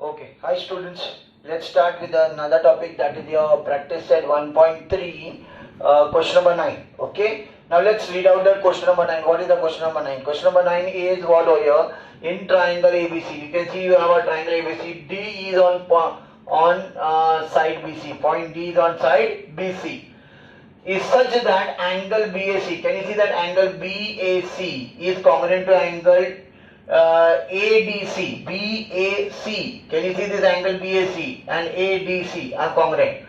Okay, hi students. Let's start with another topic, that is your practice set 1.3, question number 9. Okay, now let's read out the question number 9. What is the question number 9? Question number 9 is what over here? In triangle ABC, you can see you have a triangle ABC. D is on side BC. Point D is on side BC. Is such that angle BAC, can you see that angle BAC is congruent to angle ADC, BAC, can you see this angle BAC and ADC are congruent?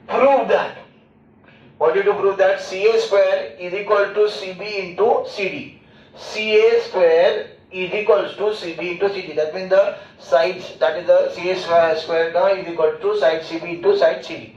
Prove that. What do you do to prove that? CA square is equal to CB into CD. CA square is equals to CB into CD. That means the sides, that is the CA square is equal to side CB into side CD.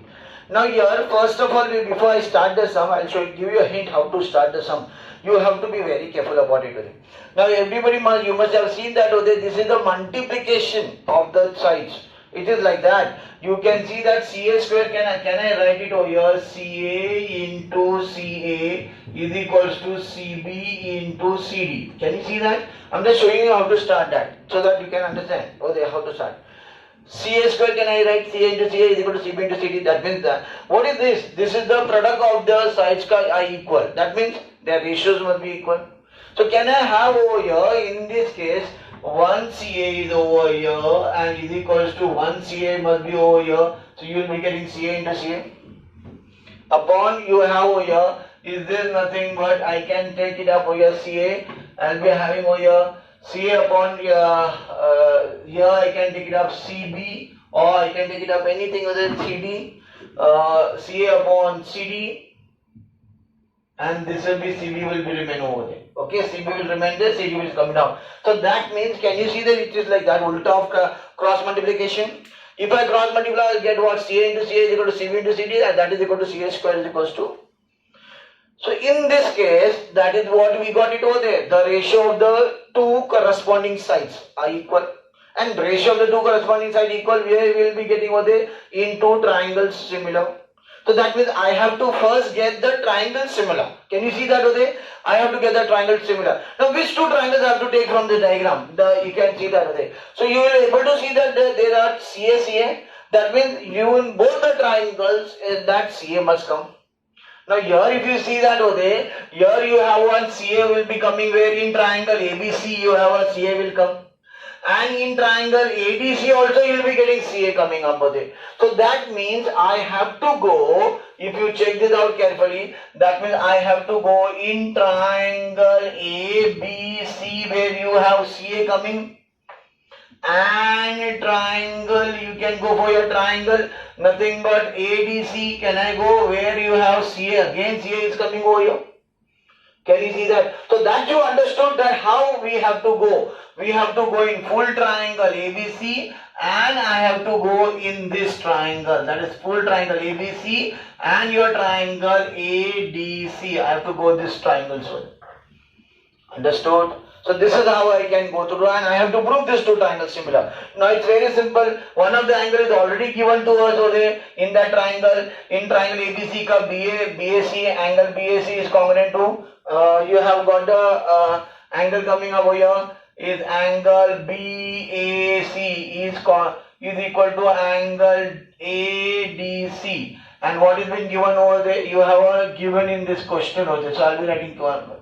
Now here, first of all, before I start the sum, I'll give you a hint how to start the sum. You have to be very careful about it. Now everybody you must have seen that this is the multiplication of the sides. It is like that. You can see that CA square, can I write it over here? CA into CA is equals to CB into CD. Can you see that? I'm just showing you how to start that so that you can understand how to start. CA square, can I write CA into CA is equal to CB into CD? That means that. What is this? This is the product of the sides are equal. That means their ratios must be equal. So can I have over here, in this case, 1 CA is over here and is equals to 1 CA must be over here. So you will be getting CA into CA. Upon you have over here, is there nothing but I can take it up over here CA. I'll be having over here CA upon here I can take it up CB, or I can take it up anything other than CD, CA upon CD, and this will be CB will be remain over there. Okay, CB will remain there, CD will come down. So that means, can you see that it is like that, ulta of cross multiplication? If I cross multiply, I'll get what? CA into CA is equal to CB into CD, and that is equal to CA square is equals to. So in this case, that is what we got it over there. The ratio of the two corresponding sides are equal. And ratio of the two corresponding sides equal, we will be getting over there in two triangles similar. So that means I have to first get the triangle similar. Can you see that over there? I have to get the triangle similar. Now which two triangles I have to take from the diagram? You can see that over there. So you will be able to see that there are CA, CA. That means you in both the triangles that CA must come. Now here if you see that over there, here you have one CA will be coming where in triangle ABC you have a CA will come. And in triangle ADC also you will be getting CA coming up over there. So that means I have to go, if you check this out carefully, that means I have to go in triangle ABC where you have CA coming. And triangle, you can go for your triangle, nothing but ADC, can I go where you have CA, again CA is coming over here. Can you see that? So that you understood that how we have to go. We have to go in full triangle ABC and I have to go in this triangle, that is full triangle ABC and your triangle ADC. I have to go this triangle. So understood? So this is how I can go through, and I have to prove this two triangles similar. Now it's very simple. One of the angle is already given to us over there in that triangle. In triangle ABC ka BAC, angle BAC is congruent to, you have got the angle coming up over here is angle BAC is equal to angle ADC. And what is been given over there? You have given in this question over there. So I'll be writing one.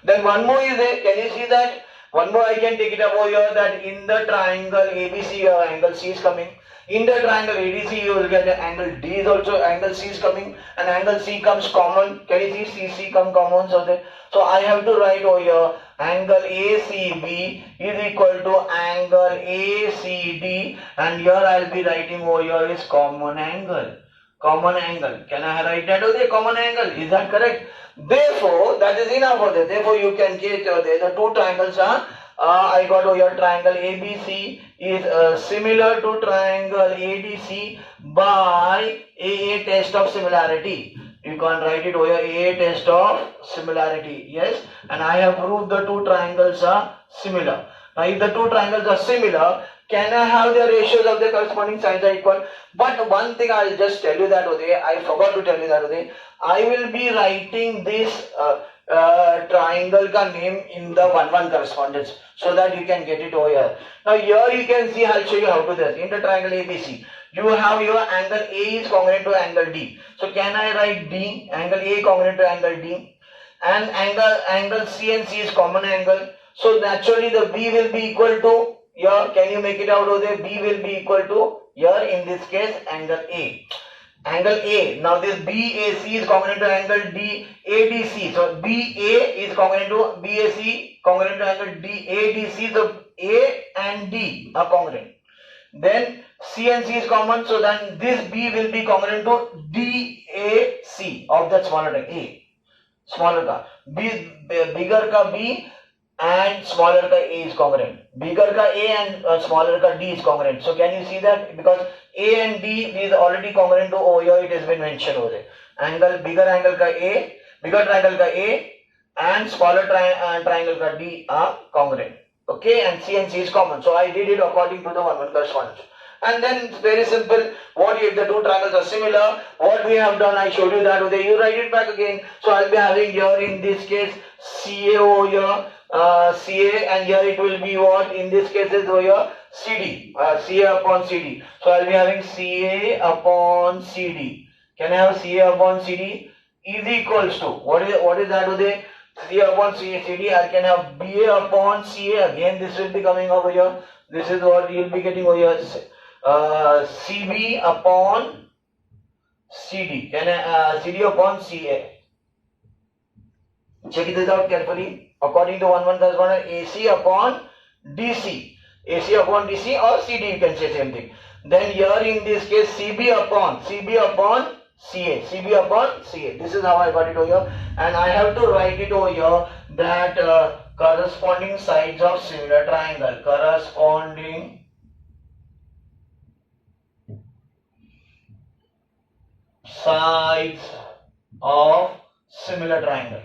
Then one more is there, can you see that? One more I can take it up over here, that in the triangle ABC angle C is coming. In the triangle ADC you will get the angle D is also, angle C is coming, and angle C comes common. Can you see CC come common? So I have to write over here angle ACB is equal to angle ACD, and here I will be writing over here is common angle. Common angle. Can I write that over there? Common angle. Is that correct? Therefore, that is enough over there. Therefore, you can get over there. The two triangles are, I got over here triangle ABC is similar to triangle ADC by AA test of similarity. You can write it over here, AA test of similarity. Yes. And I have proved the two triangles are similar. Now, if the two triangles are similar, can I have the ratios of the corresponding sides are equal? But one thing I'll just tell you that over there, I forgot to tell you that over there. I will be writing this triangle ka name in the 1-1 correspondence so that you can get it over here. Now here you can see, I'll show you how to do this. In the triangle ABC, you have your angle A is congruent to angle D. So can I write D? Angle A congruent to angle D. And angle C and C is common angle. So naturally the B will be equal to, here, can you make it out over there? B will be equal to, here in this case, angle A. Angle A. Now this BAC is congruent to angle ADC. So BA is congruent to BAC, congruent to angle ADC. So A and D are congruent. Then C and C is common. So then this B will be congruent to DAC of that smaller A. Smaller ka. Bigger ka B and smaller ka A is congruent. Bigger ka A and smaller ka D is congruent. So can you see that? Because A and D is already congruent to over here, it has been mentioned over there. Angle, bigger angle ka A, bigger triangle ka A and smaller triangle ka D are congruent. Okay, and C is common. So I did it according to the 1-1 correspondence. And then it's very simple. What if the two triangles are similar? What we have done, I showed you that over there. You write it back again. So I'll be having here in this case CA over here, CA, and here it will be what? In this case is over here CD, CA upon CD. So I'll be having CA upon CD. Can I have CA upon CD is equals to what is that over there? CA upon CD. I can have BA upon CA. Again, this will be coming over here. This is what you'll be getting over here. CB upon CD. Can I CD upon CA? Check this out carefully. According to 1-1 correspondence, AC upon DC. AC upon DC or CD, you can say same thing. Then here in this case CB upon CA. CB upon CA. This is how I got it over here. And I have to write it over here that corresponding sides of similar triangle. Corresponding sides of similar triangle.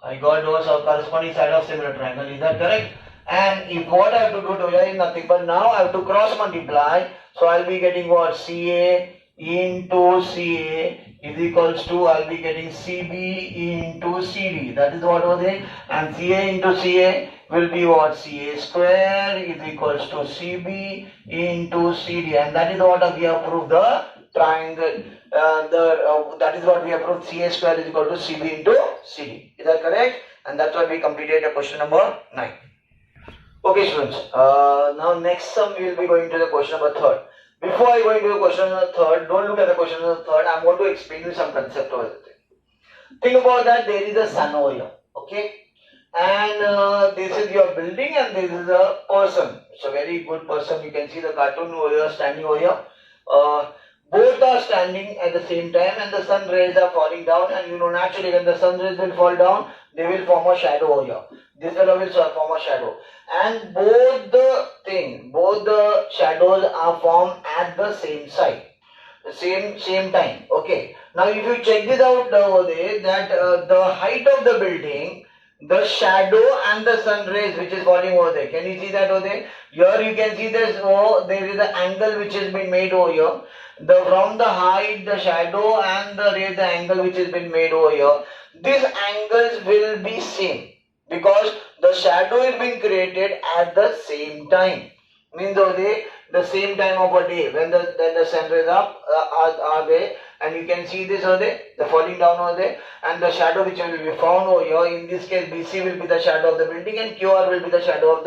I got those corresponding side of similar triangle. Is that correct? And if what I have to do here is nothing but now I have to cross multiply. So I'll be getting what? CA into CA is equals to, I'll be getting CB into CD. That is what was it. And CA into CA will be what? CA square is equals to CB into CD. And that is what we have proved the triangle. That is what we have proved. CA square is equal to CB into CD. Is that correct? And that's what we completed the question number 9. Okay students, now next sum we will be going to the question number 3. Before I go into the question number 3, don't look at the question number 3. I am going to explain you some concept over there. Think about that there is a sun over here, okay? And this is your building and this is a person. It's a very good person. You can see the cartoon over here, standing over here. Both are standing at the same time and the sun rays are falling down, and you know naturally when the sun rays will fall down, they will form a shadow over here. This fellow will form a shadow. And both the shadows are formed at the same side. Same time. Okay. Now if you check this out over there, that the height of the building, the shadow and the sun rays which is falling over there. Can you see that over there? Here you can see there is an angle which has been made over here. From the height, the shadow and the rays, the angle which has been made over here. These angles will be same because the shadow is being created at the same time. Means over there, the same time of a day when the sun rays are there, and you can see this over there, the falling down over there, and the shadow which will be found over here. In this case, BC will be the shadow of the building and QR will be the shadow of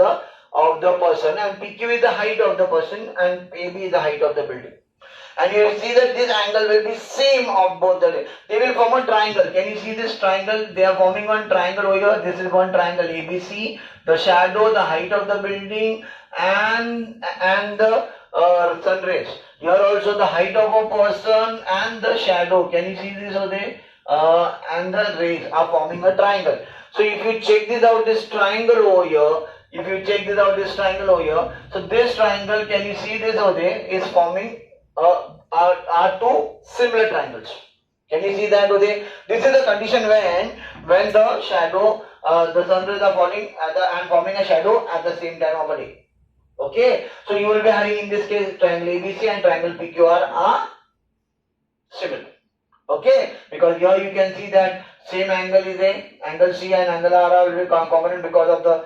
the person, and PQ is the height of the person and AB is the height of the building. And you will see that this angle will be same of both they will form a triangle. Can you see this triangle? They are forming one triangle over here. This is one triangle ABC. The shadow, the height of the building, and the sun rays. Here also the height of a person and the shadow. Can you see this over there? And the rays are forming a triangle. So if you check this out, this triangle over here. So this triangle, can you see this over there? Is forming are two similar triangles. Can you see that over there? This is the condition when the shadow, the sun rays are falling and forming a shadow at the same time of a day. Okay, so you will be having in this case triangle ABC and triangle PQR are similar. Okay, because here you can see that same angle is A, angle C and angle R will be component because of the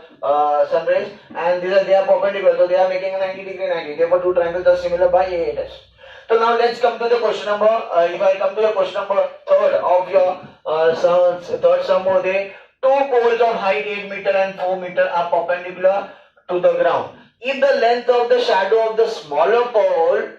sun rays, and they are perpendicular, so they are making a 90 degree 90. Therefore, two triangles are similar by A dash. So now let's come to the question number. If I come to the question number third of your third sum over there, two poles of height 8 meter and 4 meter are perpendicular to the ground. If the length of the shadow of the smaller pole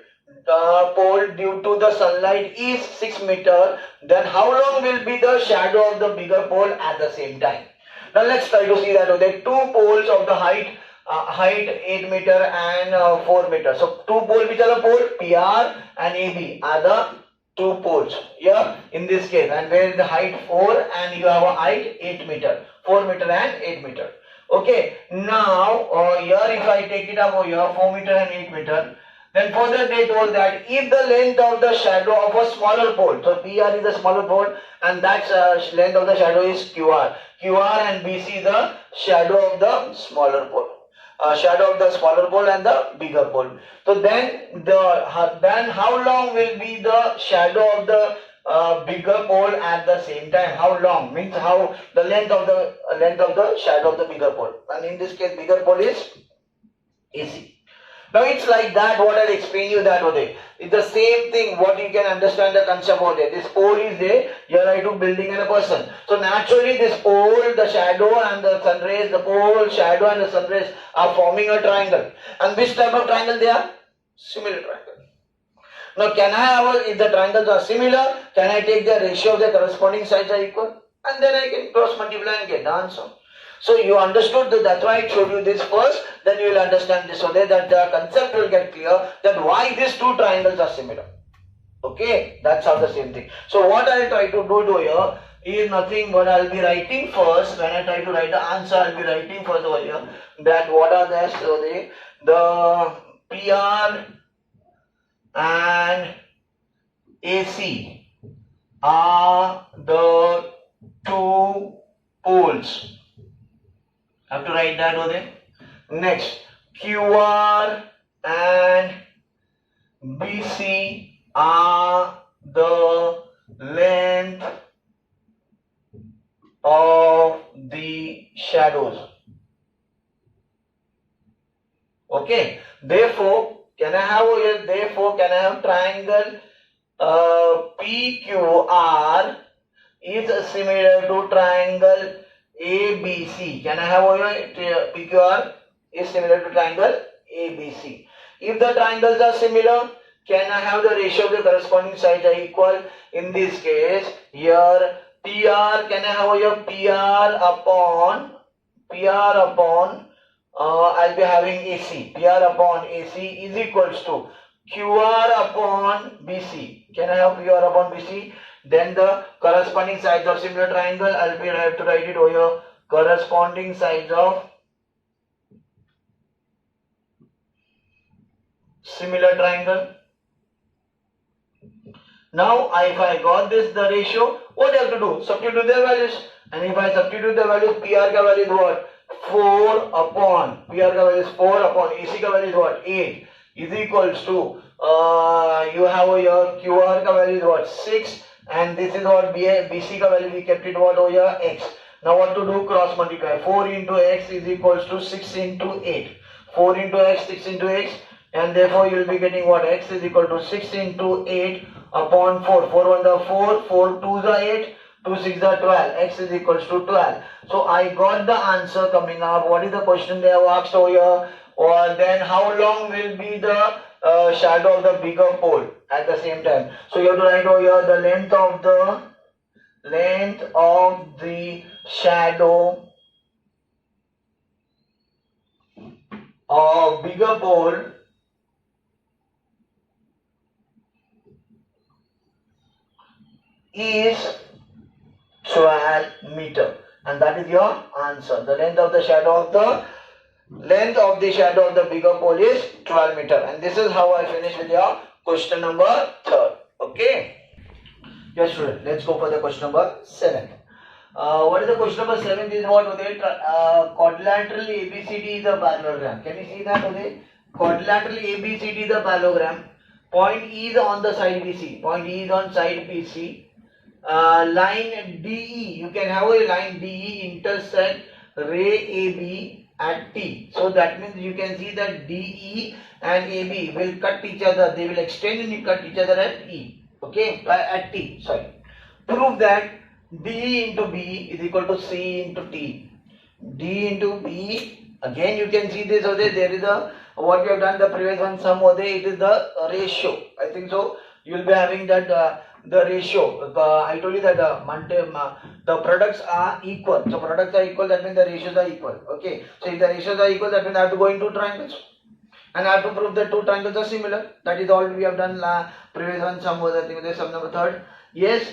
due to the sunlight is 6 meter, then how long will be the shadow of the bigger pole at the same time? Now let's try to see that. There are two poles of the height 8 meter and 4 meter. So two poles, which are the pole? PR and AB are the two poles. Yeah, in this case, and where is the height 4 and you have a height 8 meter, 4 meter and 8 meter. Okay, now here if I take it up over here 4 meter and 8 meter, then further they told that if the length of the shadow of a smaller pole, so PR is the smaller pole and that length of the shadow is QR. QR and BC is the shadow of the smaller pole. Shadow of the smaller pole and the bigger pole. So then how long will be the shadow of the bigger pole at the same time? How long means how the length of the shadow of the bigger pole, and in this case bigger pole is AC. Now it's like that, what I'll explain you that over there. It's the same thing, what you can understand the concept over there. This pole is there, here I do building and a person. So naturally this pole, the shadow and the sun rays, the pole, shadow and the sun rays are forming a triangle. And which type of triangle they are? Similar triangle. Now can I have if the triangles are similar, can I take the ratio of the corresponding sides are equal? And then I can cross multiply and get the answer. So you understood that's why I showed you this first, then you will understand this so that the concept will get clear that why these two triangles are similar. Okay, that's how the same thing. So what I'll try to do here is nothing but I'll be writing first. When I try to write the answer, I'll be writing first over here that what are the, so the PR and AC are the two poles. I have to write that over there. Next, QR and BC are the length of the shadows. Okay. Therefore, can I have over here? Therefore, can I have triangle PQR is similar to triangle ABC. Can I have over here PQR is similar to triangle ABC. If the triangles are similar, can I have the ratio of the corresponding sides are equal? In this case, here PR, can I have over here PR upon I'll be having AC. PR upon AC is equals to QR upon BC. Can I have QR upon BC? Then the corresponding sides of similar triangle, I have to write it over here. Corresponding sides of similar triangle. Now, if I got this, the ratio, what I have to do? Substitute their values. And if I substitute the values, PR ka value is what? 4 upon, PR ka value is 4 upon, AC ka value is what? 8 is equals to, you have over here, QR ka value is what? 6. And this is what BC ka value, we kept it what over here? X. Now what to do? Cross multiply. 4 into X is equals to 6 into 8. 4 into X, 6 into X. And therefore you will be getting what? X is equal to 6 into 8 upon 4. 4 1 the 4, 4 2 the 8, 2 6 the 12. X is equals to 12. So I got the answer coming up. What is the question they have asked over here? Or then how long will be the shadow of the bigger pole at the same time? So you have to write over here the length of the shadow of bigger pole is 12 meter, and that is your answer. The length of the shadow of the bigger pole is 12 meter, and this is how I finish with your question number 3. Okay. Yes, student. Let's go for the question number 7. What is the question number 7? Is what quadrilateral ABCD is a parallelogram. Can you see that? Quadrilateral ABCD is a parallelogram. Point E is on the side BC. Point E is on side BC. line DE, you can have a line DE intersect ray AB at T. So that means you can see that DE and AB will cut each other, they will extend and cut each other at E, okay, at T, sorry. Prove that D into B is equal to C into T. D into B, again you can see this over there, there is a, what we have done the previous one sum over there, it is the ratio, I think so, you will be having that the ratio, I told you that the products are equal, so products are equal, that means the ratios are equal, okay, so if the ratios are equal, that means I have to go into triangles, and I have to prove that two triangles are similar, that is all we have done, previous one sum was, I think this sum number 3rd, yes,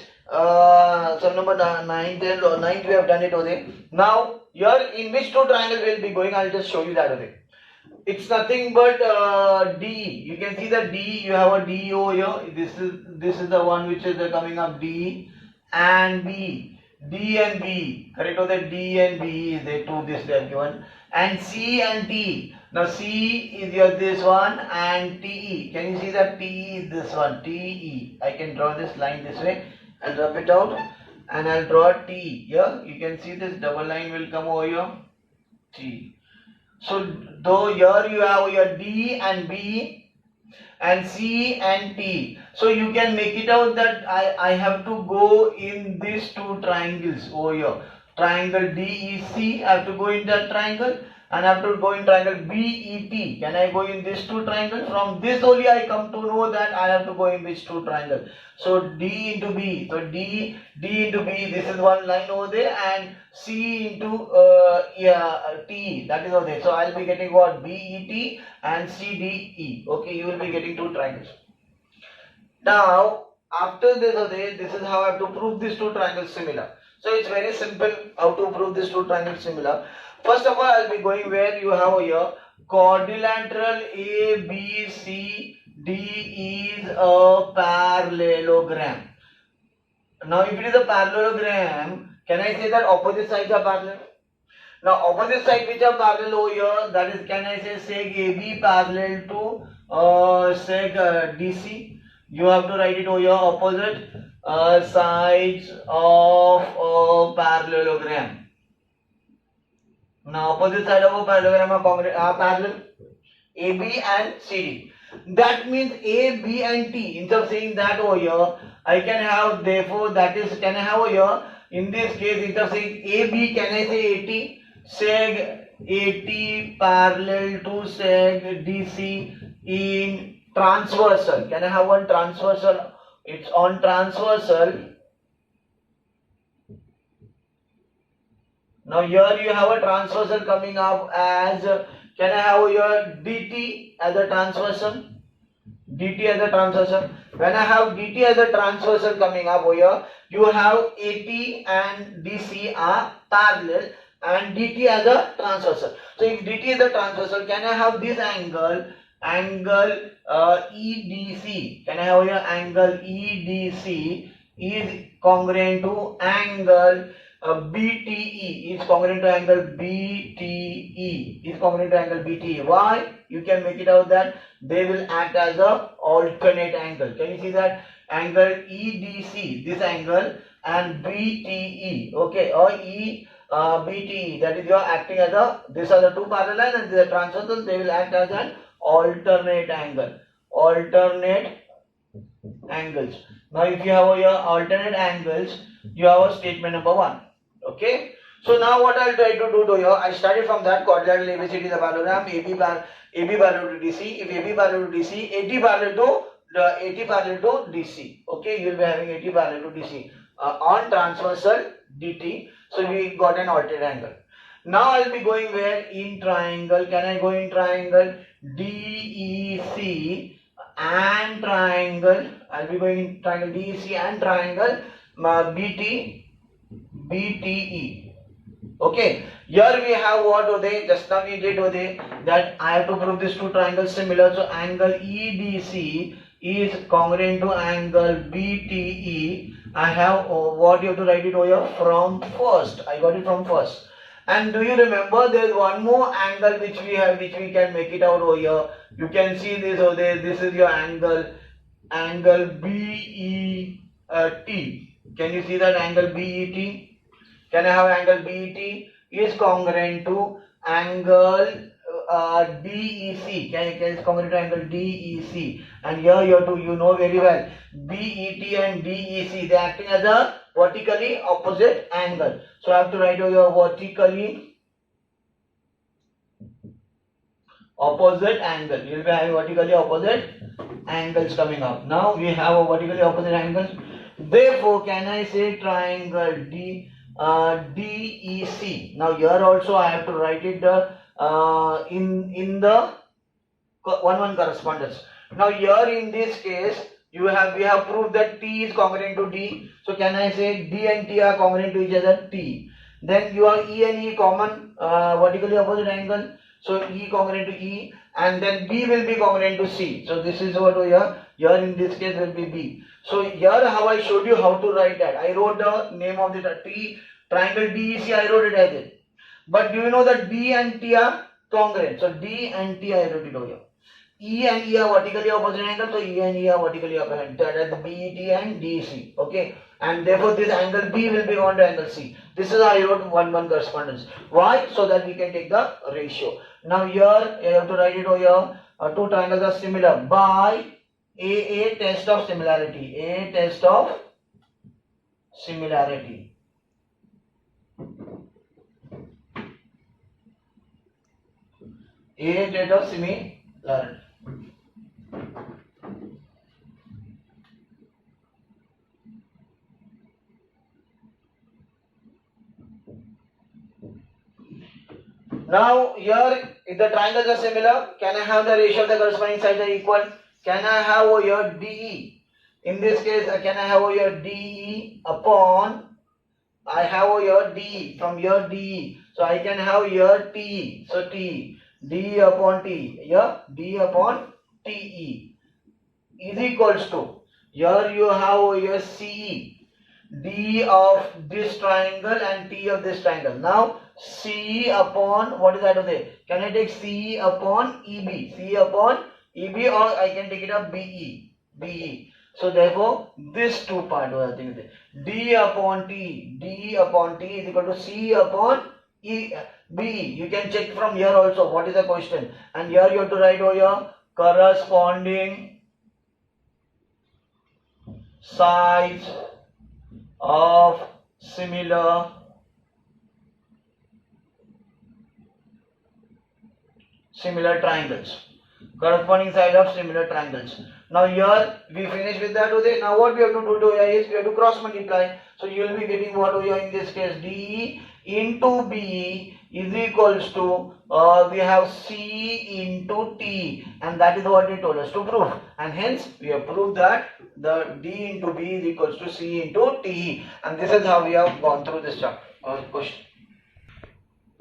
sum number 9th and 9th we have done it over there. Now here in which two triangles we will be going, I will just show you that over there. It's nothing but DE. You can see that DE, you have a DE over here. This is the one which is coming up, D and B. D and B. Correct over there, D and B is there, two this they are given. And C and T. Now C is your this one and TE. Can you see that TE is this one, TE. I can draw this line this way and rub it out and I'll draw T. Here you can see this double line will come over here, T. So though here you have your D and B and C and T. So you can make it out that I have to go in these two triangles over here. Triangle DEC, I have to go in that triangle, and I have to go in triangle BET. Can I go in these two triangles? From this only I come to know that I have to go in which two triangles. So D into B. So D into B, this is one line over there, and C into T, that is over there. So I'll be getting what? BET and CDE. Okay, you will be getting two triangles. Now after this over there, this is how I have to prove these two triangles similar. So it's very simple how to prove these two triangles similar. First of all, I'll be going where you have here quadrilateral ABCD is a parallelogram. Now if it is a parallelogram, can I say that opposite sides are parallel? Now opposite sides which are parallel over here, that is, can I say seg AB parallel to seg DC? You have to write it over here, opposite sides of a parallelogram. Now opposite side of a parallelogram are parallel, AB and CD. That means A, B and T. Instead of saying that over here, I can have, therefore that is, can I have over here, in this case instead of saying AB, can I say AT? Seg AT parallel to seg DC in transversal. Can I have one transversal? It's on transversal. Now here you have a transversal coming up as, can I have here DT as a transversal? DT as a transversal. When I have DT as a transversal coming up here, you have AT and DC are parallel and DT as a transversal. So if DT is a transversal, can I have this angle EDC? Can I have here angle EDC is congruent to angle BTE is congruent to angle BTE is congruent to angle BTE. Why? You can make it out that they will act as a alternate angle. Can you see that? Angle EDC, this angle, and BTE, okay, or BTE, that is you are acting as a, these are the two parallel and these are transversal, they will act as an alternate angle. Alternate angles. Now if you have your alternate angles, you have a statement number 1. Okay. So now what I'll try to do here, I started from that quadrilateral ABCD is a parallelogram, AB parallel to DC. If AB parallel to DC, AT parallel to DC. Okay, you will be having AT parallel to DC on transversal DT. So we got an alternate angle. Now I'll be going where? In triangle. Can I go in triangle DEC and triangle? I'll be going in triangle DEC and triangle BTE. Okay, here we have what over there, just now we did over there, that I have to prove these two triangles similar. So angle EDC is congruent to angle BTE. I have what you have to write it over here from first. I got it from first. And do you remember there is one more angle which we have, which we can make it out over here. You can see this over there. This is your angle BET. Can you see that angle BET? Can I have angle BET is congruent to angle DEC? Can is congruent to angle DEC? And here you know very well BET and DEC, they are acting as a vertically opposite angle. So I have to write your vertically opposite angle. You will be having vertically opposite angles coming up. Now we have a vertically opposite angles. Therefore, can I say triangle DEC? Now here also I have to write it in the one correspondence. Now here in this case we have proved that T is congruent to D. So can I say D and T are congruent to each other? T. Then your E and E common vertically opposite angle. So E congruent to E, and then B will be congruent to C. So this is what here in this case will be B. So here how I showed you how to write that. I wrote the name of the triangle DEC, I wrote it as it. But do you know that D and T are congruent? So D and T I wrote it over here. E and E are vertically opposite angle, so E and E are vertically opposite. That is BET and DEC. Okay, and therefore this angle B will be on to angle C. This is how I wrote 1:1 correspondence. Why? So that we can take the ratio. Now here you have to write it over here. Two triangles are similar by a test of similarity. A test of similarity. A test of similarity. Now here, if the triangles are similar, can I have the ratio of the corresponding sides are equal? Can I have over here DE? In this case, can I have over here DE upon, I have over here DE, from here DE. So I can have here TE. So T, D upon T, here D upon TE is equals to, here you have over here CE. D of this triangle and T of this triangle. Now C upon, what is that over there? Can I take C upon EB? C upon EB, or I can take it up BE. BE. So therefore this two part I think D upon T is equal to C upon BE. You can check from here also what is the question. And here you have to write over here corresponding sides of similar triangles. Corresponding side of similar triangles. Now here we finish with that. Okay. Now what we have to do here is we have to cross multiply. So you will be getting what over here in this case DE into BE is equals to we have C into T, and that is what they told us to prove, and hence we have proved that the D into B is equals to C into T, and this is how we have gone through this chapter question.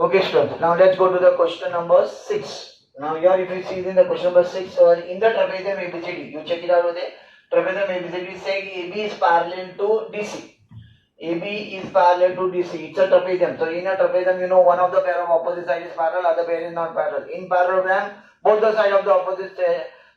Okay students, now let's go to the question number 6. Now here if you see in the question number 6, in the trapezium ABCD, you check it out over there. Trapezium ABCD is saying AB is parallel to DC. AB is parallel to DC. It's a trapezium. So in a trapezium, you know, one of the pair of opposite side is parallel, other pair is not parallel. In parallelogram, both the side of the opposite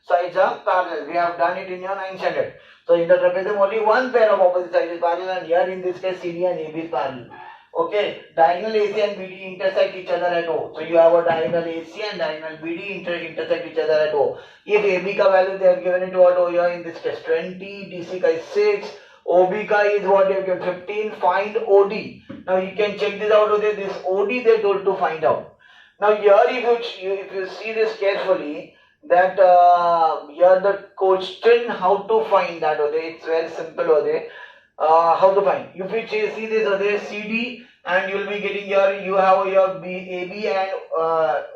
sides are parallel. We have done it in your 9th standard. So in the trapezium, only one pair of opposite sides is parallel, and here in this case, CD and AB is parallel. Okay, diagonal AC and BD intersect each other at O. So you have a diagonal AC and diagonal BD intersect each other at O. If AB ka value they have given it what over here in this case 20, DC ka is 6, OB ka is what they have given 15. Find OD. Now you can check this out over there. This OD they told to find out. Now here if you see this carefully, that here the question how to find that over there. It's very simple over there. How to find? If you see this over there, CD, and you will be getting here, you have your AB and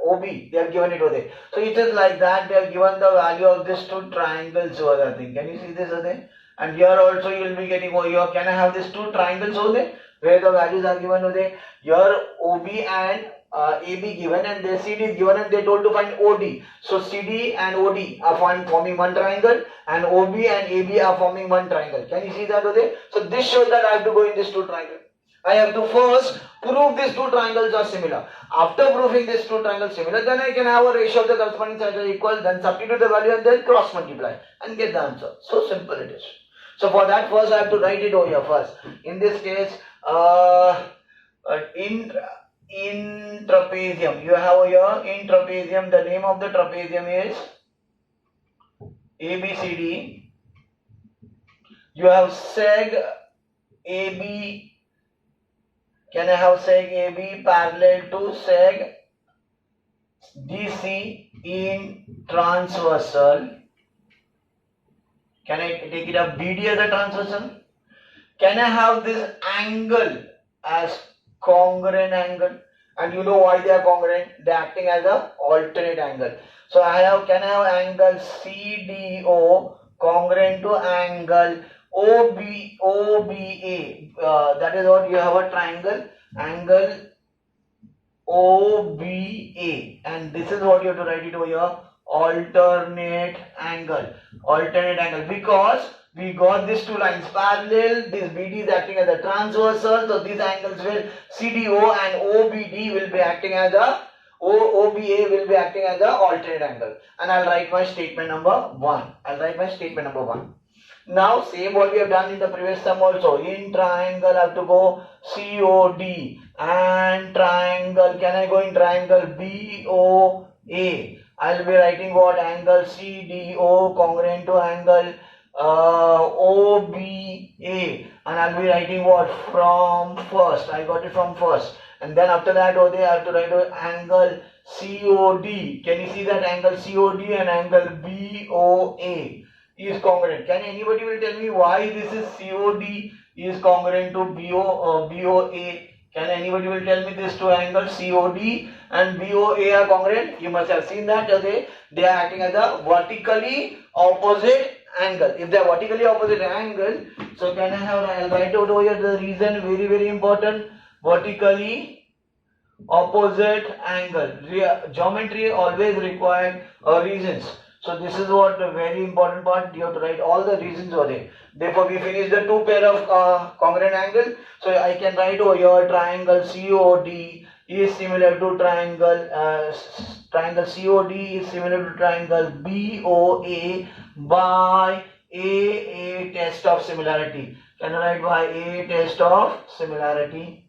OB, they have given it over there. So it is like that, they have given the value of these two triangles over there. Can you see this over there? And here also you will be getting over here, can I have these two triangles over there, where the values are given over there? Here OB and AB given, and the CD is given, and they told to find OD. So CD and OD are forming one triangle, and OB and AB are forming one triangle. Can you see that over there? So this shows that I have to go in these two triangles. I have to first prove these two triangles are similar. After proving these two triangles similar, then I can have a ratio of the corresponding sides are equal, then substitute the value and then cross multiply and get the answer. So simple it is. So for that, first I have to write it over here first. In this case, in trapezium, you have here in trapezium, the name of the trapezium is ABCD. You have seg AB. Can I have seg AB parallel to seg DC in transversal? Can I take it up BD as a transversal? Can I have this angle as congruent angle? And you know why they are congruent? They are acting as a alternate angle. So can I have angle CDO congruent to angle OBA? That is what you have a triangle, angle OBA, and this is what you have to write it over here, alternate angle, because we got these two lines parallel. This BD is acting as a transversal, so these angles will CDO and OBD will be acting as a OBA will be acting as a alternate angle. And I'll write my statement number 1. Now same what we have done in the previous sum also. In triangle I have to go COD, and triangle, can I go in triangle BOA? I'll be writing what? Angle CDO congruent to angle OBA, and I'll be writing what? From first. I got it from first, and then after that over there I have to write angle COD. Can you see that angle COD and angle BOA is congruent? Can anybody will tell me why this is COD is congruent to BOA? Can anybody will tell me these two angles COD and BOA are congruent? You must have seen that, okay? They are acting as a vertically opposite angle. If they are vertically opposite angle, so can I have, I'll write out over here the reason, very important, vertically opposite angle. Geometry always require reasons. So this is what a very important part, you have to write all the reasons over there. Therefore we finish the two pair of congruent angle. So I can write over here triangle COD is similar to triangle COD is similar to triangle BOA by a test of similarity. Can I write by a test of similarity?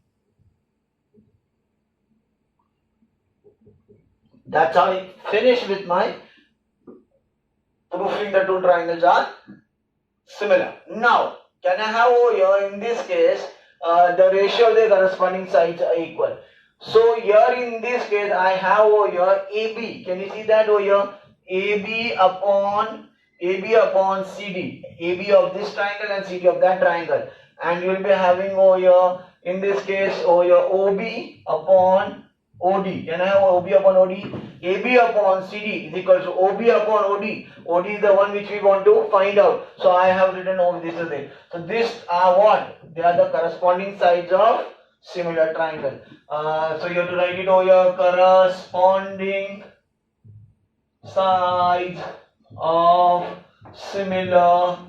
That's how I finish with my proving the two triangles are similar. Now, can I have over here in this case the ratio of the corresponding sides are equal? So here in this case I have over here AB. Can you see that over here? AB upon CD. AB of this triangle and CD of that triangle. And you will be having over here in this case over here OB upon OD. Can I have OB upon OD? AB upon CD is equal to OB upon OD. OD is the one which we want to find out. So I have written over this is it. So this are what? They are the corresponding sides of similar triangle. So you have to write it over here, corresponding sides of similar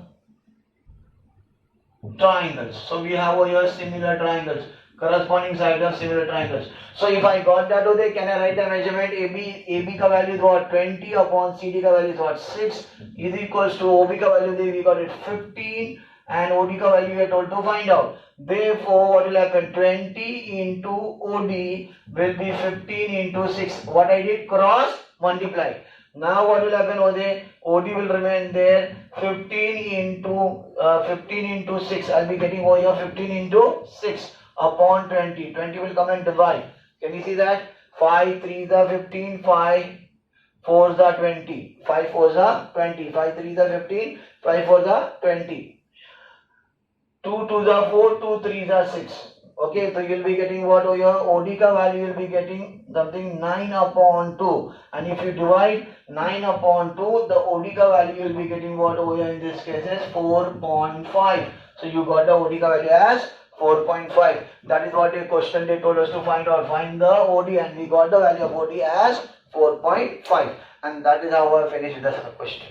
triangles. So we have over here similar triangles, corresponding sides of similar triangles. So if I got that over there, can I write the measurement? AB ka value is what? 20 upon CD ka value is what? 6 is equals to OB ka value there we got it 15 and OD ka value we are told to find out. Therefore what will happen? 20 into OD will be 15 into 6. What I did? Cross multiply. Now what will happen over there? OD will remain there. 15 into 6. I'll be getting over here 15 into 6 upon 20. 20 will come and divide. Can you see that? 5 3s are 15, 5 4s are 20. 5 4s are 20. 5 3s are 15, 5 4s are 20. 2 2s are 4, 2 3s are 6. Okay, so you'll be getting what over here? OD ka value you'll be getting something 9 upon 2. And if you divide 9 upon 2, the OD ka value you'll be getting what over here in this case is 4.5. So you got the OD ka value as 4.5. That is what a question they told us to find out. Find the OD, and we got the value of OD as 4.5. And that is how I finished with the question.